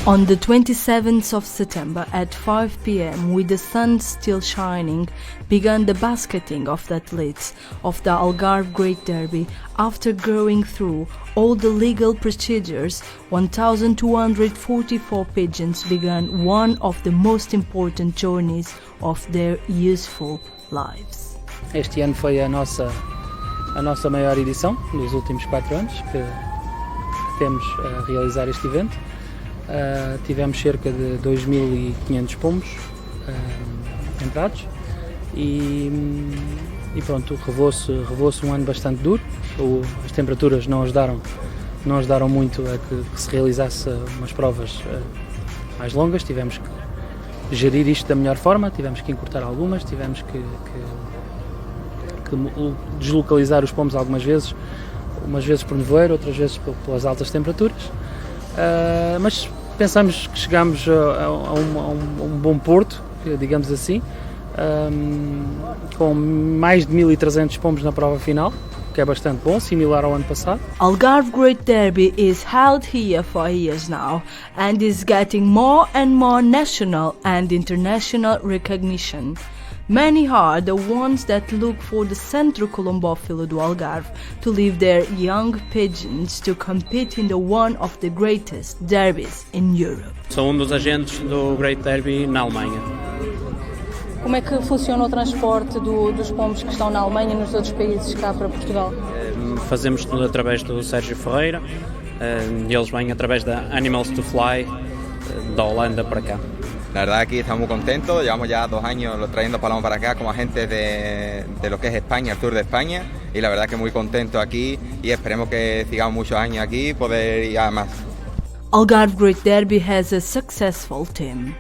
On the 27th of September at 5 p.m, with the sun still shining, began the basketing of the athletes of the Algarve Great Derby. After going through all the legal procedures, 1,244 pigeons began one of the most important journeys of their useful lives. Este ano foi a nossa maior edição dos últimos 4 anos que temos a realizar este evento. Tivemos cerca de 2.500 pombos entrados e pronto, revelou-se um ano bastante duro. As temperaturas não ajudaram muito a que se realizasse umas provas mais longas. Tivemos que gerir isto da melhor forma, tivemos que encurtar algumas, tivemos que deslocalizar os pombos algumas vezes, umas vezes por nevoeiro, outras vezes pelas altas temperaturas, mas pensamos que chegamos a um bom porto, digamos assim, com mais de 1.300 pombos na prova final, que é bastante bom, similar ao ano passado. Algarve Great Derby is held here for years now and is getting more and more national and international recognition. Many are the ones that look for the Centro Colombófilo do Algarve to leave their young pigeons to compete in one of the greatest derbies in Europe. Sou dos agentes do Great Derby na Alemanha. Como é que funciona o transporte dos pombos que estão na Alemanha e nos outros países cá para Portugal? Fazemos tudo através do Sérgio Ferreira, eles vêm através da Animals to Fly da Holanda para cá. La verdad aquí estamos muy contentos, llevamos ya 2 años trayendo palomas para acá como agentes de lo que es España, el sur de España, y la verdad que muy contentos aquí y esperemos que sigamos muchos años aquí y poder ir a más. Algarve Great Derby has a successful team.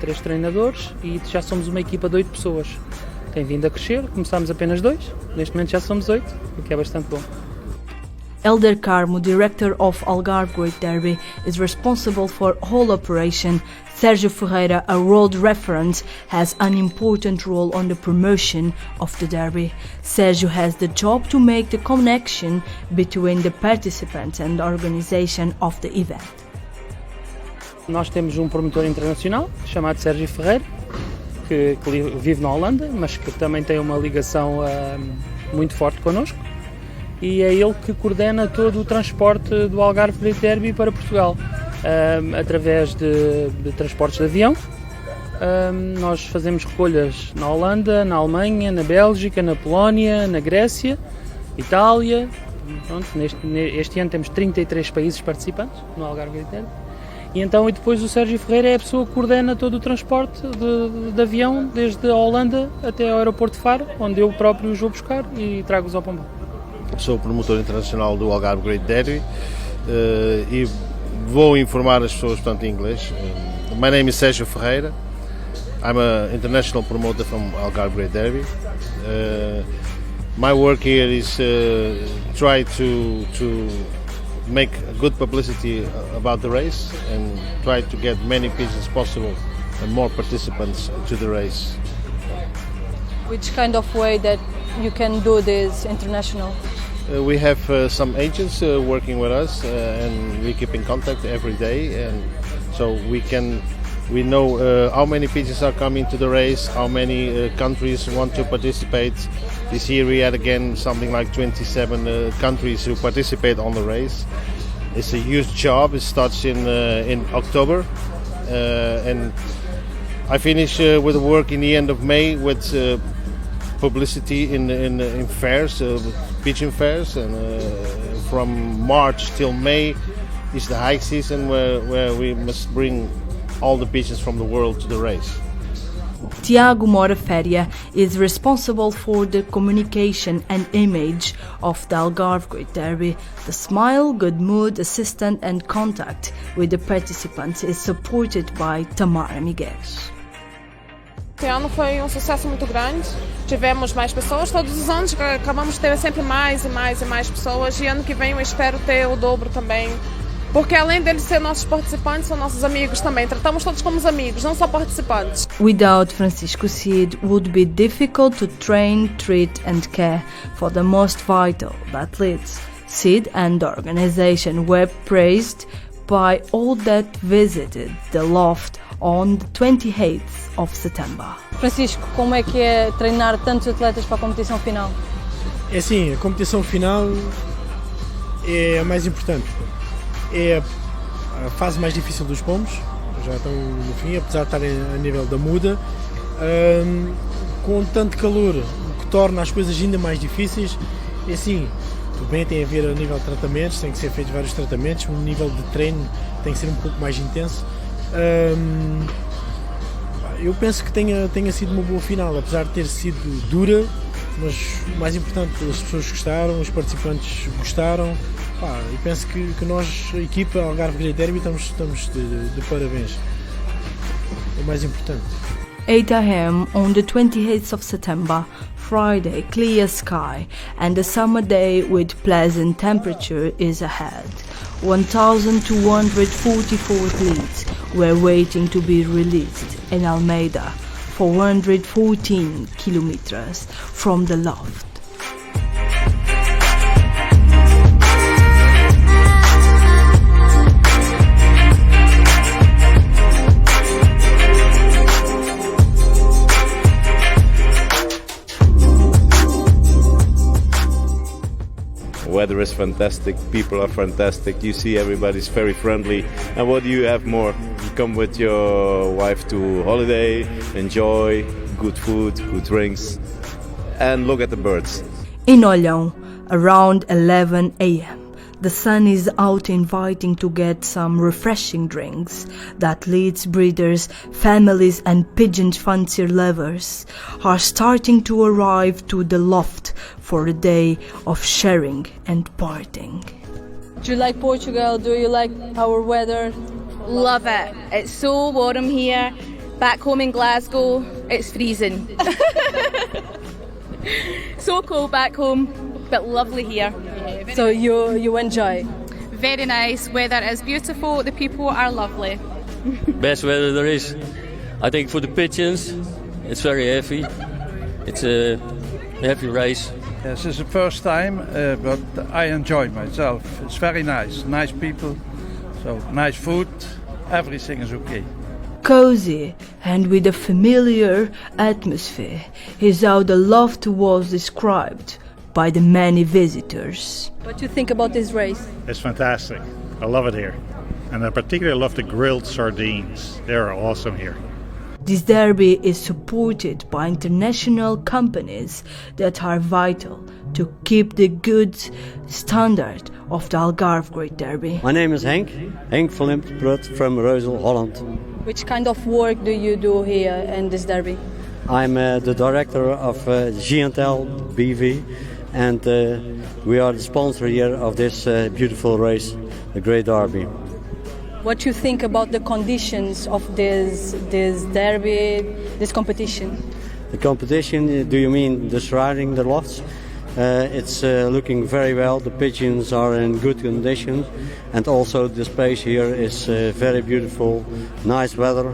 3 treinadores e já somos uma equipa de 8 pessoas. Tem vindo a crescer, começámos apenas 2, neste momento já somos 8, o que é bastante bom. Elder Carmo, director of Algarve Great Derby, is responsible for whole operation. Sérgio Ferreira, a world reference, has an important role on the promotion of the derby. Sérgio has the job to make the connection between the participants and the organization of the event. Nós temos um promotor internacional chamado Sérgio Ferreira, que vive na Holanda, mas que também tem uma ligação muito forte connosco. E é ele que coordena todo o transporte do Algarve Great Derby para Portugal, através de transportes de avião. Nós fazemos recolhas na Holanda, na Alemanha, na Bélgica, na Polónia, na Grécia, Itália. Pronto, este ano temos 33 países participantes no Algarve Great Derby. E depois o Sérgio Ferreira é a pessoa que coordena todo o transporte de avião desde a Holanda até ao aeroporto de Faro, onde eu próprio os vou buscar e trago-os ao Pombal. Sou promotor internacional do Algarve Great Derby e vou informar as pessoas, portanto, em inglês. My name is Sérgio Ferreira. I'm an international promoter from Algarve Great Derby. My work here is try to make good publicity about the race and try to get many pigeons possible and more participants to the race. Which kind of way that you can do this international? We have some agents working with us and we keep in contact every day, and so we know how many pigeons are coming to the race, how many countries want to participate. This year we had again something like 27 countries who participate on the race. It's a huge job. It starts in October and I finish with the work in the end of May with publicity in fairs, pigeon fairs, and from March till May is the high season where we must bring all the pigeons from the world to the race. Tiago Mora Feria is responsible for the communication and image of the Algarve Great Derby. The smile, good mood, assistant and contact with the participants is supported by Tamara Miguel. Este ano foi um sucesso muito grande, tivemos mais pessoas, todos os anos acabamos de ter sempre mais e mais pessoas, e ano que vem eu espero ter o dobro também, porque além deles ser nossos participantes, são nossos amigos também, tratamos todos como amigos, não só participantes. Without Francisco Cid, would be difficult to train, treat and care for the most vital athletes. Cid and the organization were praised by all that visited the loft on the 28th of September. Francisco, como é que é treinar tantos atletas para a competição final? É assim, a competição final é a mais importante. É a fase mais difícil dos pombos, já estão no fim, apesar de estarem a nível da muda. Com tanto calor, o que torna as coisas ainda mais difíceis. É assim, tudo bem, tem a ver a nível de tratamentos, tem que ser feitos vários tratamentos, o nível de treino tem que ser um pouco mais intenso. Eu penso que tenha sido uma boa final, apesar de ter sido dura, mas o mais importante, as pessoas gostaram, os participantes gostaram. E penso que nós, a equipa Algarve Great Derby, estamos de parabéns. É o mais importante. 8 a.m. on the 28th of September, Friday, clear sky, and a summer day with pleasant temperature is ahead. 1,244 athletes were waiting to be released in Almeida, 414 kilometers from the loft. Weather is fantastic, people are fantastic, you see everybody's very friendly, and what do you have more? You come with your wife to holiday, enjoy good food, good drinks, and look at the birds. In Olhão, around 11 a.m., the sun is out inviting to get some refreshing drinks that leads breeders, families and pigeon fancier lovers are starting to arrive to the loft for a day of sharing and partying. Do you like Portugal? Do you like our weather? Love it. It's so warm here. Back home in Glasgow, it's freezing. So cold back home, but lovely here. So you enjoy? Very nice. Weather is beautiful. The people are lovely. Best weather there is. I think for the pigeons, it's very heavy. It's a heavy race. Yes, it's the first time, but I enjoy myself. It's very nice. Nice people, so nice food. Everything is okay. Cozy and with a familiar atmosphere is how the loft was described by the many visitors. What do you think about this race? It's fantastic. I love it here. And I particularly love the grilled sardines. They're awesome here. This derby is supported by international companies that are vital to keep the good standard of the Algarve Great Derby. My name is Henk van Limpbrut from Reuzel, Holland. Which kind of work do you do here in this derby? I'm the director of Giantel BV, and we are the sponsor here of this beautiful race, the Great Derby. What do you think about the conditions of this derby, this competition? The competition, do you mean the surrounding the lofts? It's looking very well. The pigeons are in good condition, and also the space here is very beautiful. Nice weather,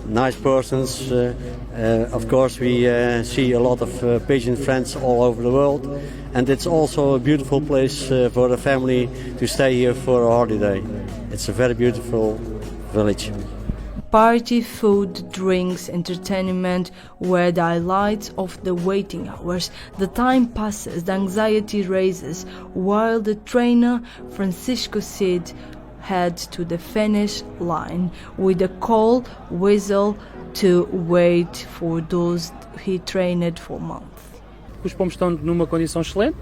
nice persons. Of course, we see a lot of pigeon friends all over the world, and it's also a beautiful place for a family to stay here for a holiday. It's a very beautiful village. Party, food, drinks, entertainment were the highlights of the waiting hours. The time passes, the anxiety raises, while the trainer Francisco Cid head to the finish line with a call whistle to wait for those he trained for months. Os pombos estão numa condição excelente,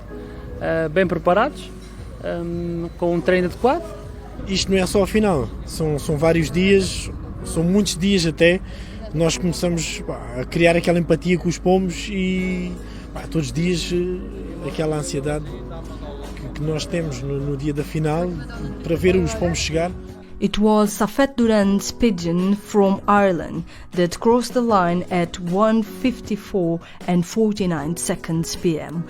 bem preparados, com treino adequado. Isto não é só a final, são vários dias, são muitos dias até. Nós começamos a criar aquela empatia com os pombos e todos os dias aquela ansiedade que nós temos no dia da final para ver os pombos chegar. It was Safet Duran's pigeon from Ireland that crossed the line at 1:54 and 49 seconds p.m.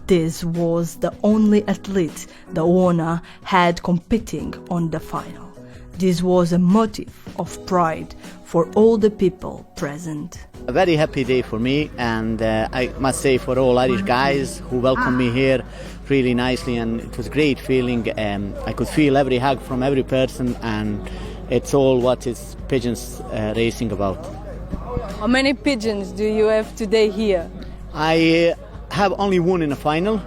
This was the only athlete the owner had competing on the final. This was a motive of pride for all the people present. A very happy day for me, and I must say for all Irish guys who welcomed me here really nicely, and it was a great feeling. I could feel every hug from every person, and it's all what is pigeons racing about. How many pigeons do you have today here? I have only one in the final,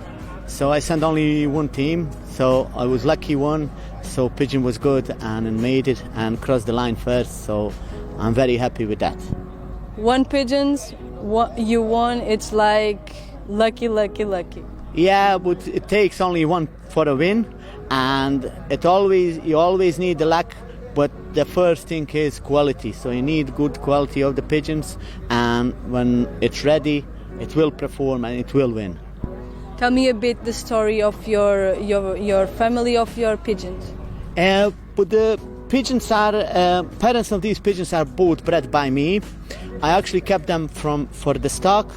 so I sent only one team, so I was lucky one. So pigeon was good and made it and crossed the line first, so I'm very happy with that. One pigeons, you won, it's like lucky. Yeah, but it takes only one for a win, and you always need the luck, but the first thing is quality. So you need good quality of the pigeons, and when it's ready, it will perform and it will win. Tell me a bit the story of your family, of your pigeons. But the pigeons are parents of these pigeons are both bred by me. I actually kept them for the stock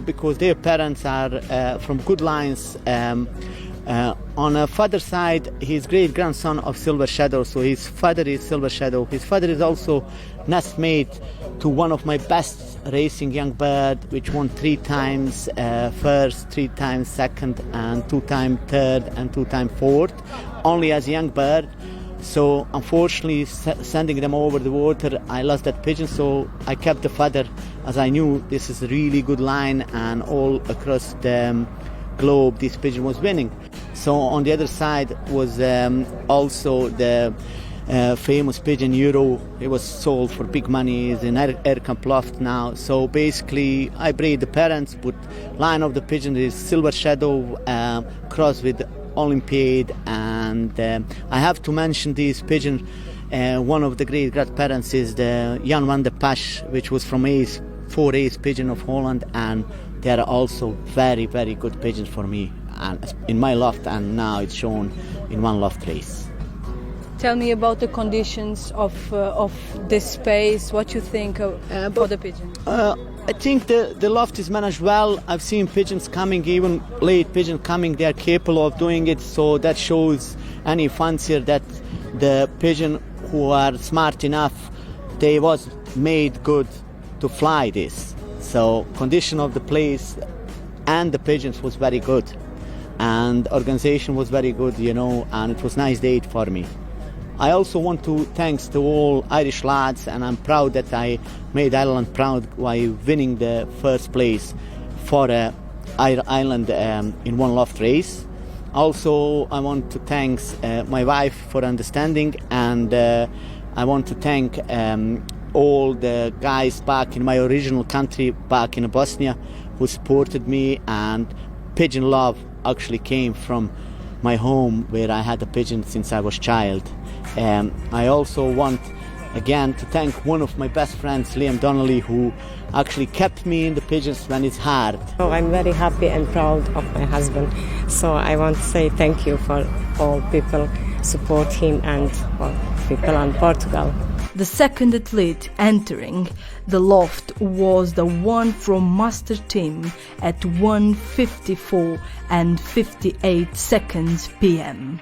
because their parents are from good lines. On a father's side, he's great grandson of Silver Shadow, so his father is Silver Shadow. His father is also nestmate to one of my best racing young bird, which won 3 times first, 3 times second, and 2 times third, and 2 times fourth, only as a young bird. So unfortunately, sending them over the water, I lost that pigeon, so I kept the father, as I knew this is a really good line, and all across the globe this pigeon was winning. So on the other side was also the famous pigeon Euro. It was sold for big money. It's in Aircamp Loft now. So basically I breed the parents, but line of the pigeon is Silver Shadow crossed with Olympiad, and I have to mention this pigeon. One of the great grandparents is the Jan van der Pasch, which was from 4 Ace pigeon of Holland, and they are also very, very good pigeons for me, and in my loft, and now it's shown in one loft race. Tell me about the conditions of this space. What you think for the pigeon? I think the loft is managed well. I've seen pigeons coming, even late pigeons coming. They are capable of doing it, so that shows any fancier that the pigeon who are smart enough, they was made good to fly this. So condition of the place and the pigeons was very good, and organization was very good, and it was nice day for me. I also want to thanks to all Irish lads, and I'm proud that I made Ireland proud by winning the first place for Ireland in one loft race. Also, I want to thank my wife for understanding, and I want to thank all the guys back in my original country, back in Bosnia, who supported me, and pigeon love actually came from my home where I had a pigeon since I was a child. I also want again to thank one of my best friends, Liam Donnelly, who actually kept me in the pigeons when it's hard. So I'm very happy and proud of my husband, so I want to say thank you for all people support him and for people in Portugal. The second athlete entering the loft was the one from Master Team at 1:54 and 58 seconds p.m.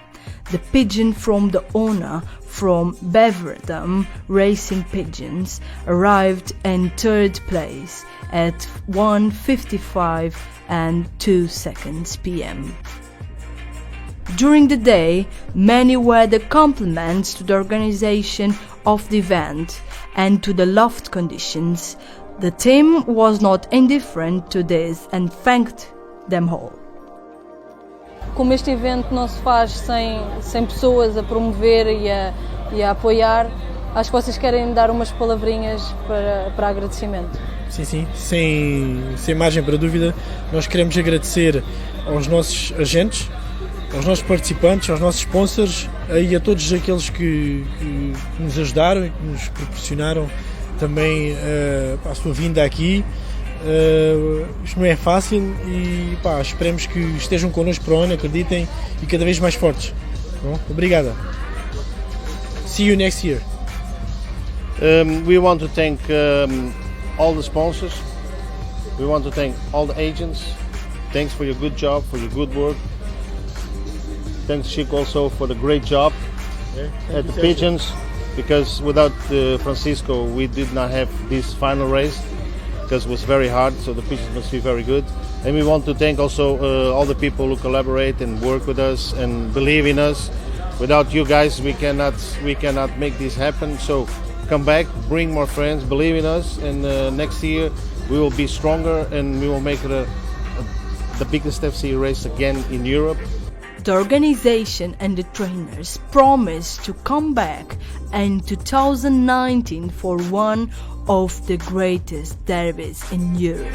The pigeon from the owner from Beverdam Racing Pigeons arrived in third place at 1:55 and 2 seconds p.m. During the day, many were the compliments to the organization of the event and to the loft conditions. The team was not indifferent to this and thanked them all. Como este evento não se faz sem pessoas a promover e a apoiar, acho que vocês querem dar umas palavrinhas para agradecimento. Sim, sem margem para dúvida, nós queremos agradecer aos nossos agentes, aos nossos participantes, aos nossos sponsors e a todos aqueles que nos ajudaram e que nos proporcionaram também a sua vinda aqui. Isto não é fácil e esperemos que estejam connosco para o ano, acreditem, e cada vez mais fortes. Bom, obrigada. See you next year. We want to thank all the sponsors. We want to thank all the agents. Thanks for your good job, for your good work. Thanks, Chico, also for the great job at the pigeons. because without Francisco we did not have this final race, because it was very hard, so the pigeons must be very good. And we want to thank also all the people who collaborate and work with us and believe in us. Without you guys we cannot make this happen, so come back, bring more friends, believe in us, and next year we will be stronger and we will make it the biggest FC race again in Europe. The organization and the trainers promise to come back in 2019 for one of the greatest derbies in Europe.